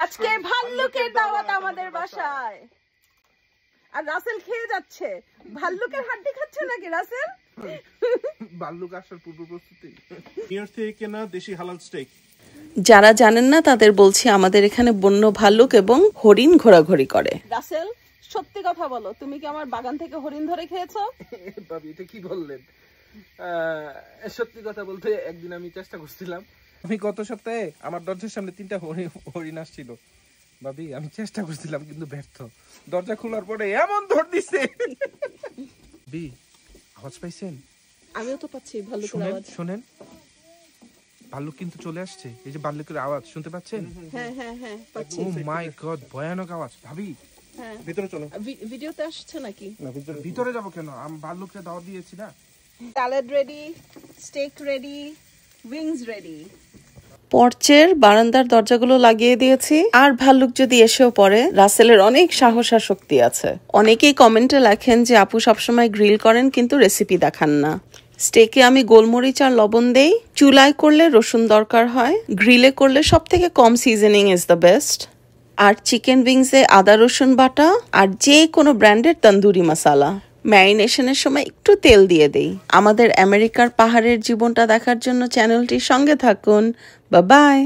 আজকে ভাল্লুকের দাওয়াত আমাদের বাসায়। আর রাসেল খেয়ে যাচ্ছে। ভাল্লুকের হাড্ডি খাচ্ছে নাকি রাসেল? ভাল্লুক আসার পূর্ব প্রস্তুতি। নিয়ার থেকে কেনা দেশি হালাল স্টেক। যারা জানেন না তাদের বলছি, আমাদের এখানে বন্য ভাল্লুক এবং হরিণ ঘোরাঘুরি করে। রাসেল, সত্যি কথা বলো, তুমি কি আমার বাগান থেকে হরিণ ধরে খেয়েছো? ভাবি এটা কি বললেন? সত্যি কথা বলতে একদিন আমি চেষ্টা করছিলাম। আমি গত সপ্তাহে আমার দরজার সামনে 3টা হরিণ আসছিল। ভাবি আমি চেষ্টা করছিলাম কিন্তু ব্যর্থ। দরজা খোলার পরে এমন ধর দিছে। বি আওয়াজ পাইছেন? আমিও তো পাচ্ছি ভাল্লুকের আওয়াজ। শুনেন, ভাল্লুক কিন্তু চলে আসছে। এই যে ভাল্লুকের আওয়াজ শুনতে পাচ্ছেন? হ্যাঁ হ্যাঁ হ্যাঁ পাচ্ছি। ও মাই গড, ভয়ানক আওয়াজ। ভাবি হ্যাঁ, ভিতরে চলো। ভিডিওতে আসছে নাকি? না ভিতরে যাব কেন? আমি ভাল্লুককে দাওয়াত দিয়েছি না। Salad ready, steak ready, wings ready. পর্চের বারান্দার দরজাগুলো লাগিয়ে দিয়েছি। আর ভাল্লুক যদি এসেও পড়ে, রাসেলের অনেক সাহস আর শক্তি আছে। অনেকেই কমেন্টে লেখেন যে আপু সবসময় গ্রিল করেন কিন্তু রেসিপি দেখান না। স্টেকে আমি গোলমরিচ আর লবণ দেই। চুলায় করলে রসুন দরকার হয়, গ্রিলে করলে সব থেকে কম সিজনিং ইজ দ্য বেস্ট। আর চিকেন উইংসে আদা রসুন বাটা আর যে কোনো ব্র্যান্ডের তন্দুরি মশলা। ম্যারিনেশনের সময় একটু তেল দিয়ে দেই। আমাদের আমেরিকার পাহাড়ের জীবনটা দেখার জন্য চ্যানেলটির সঙ্গে থাকুন। Bye bye.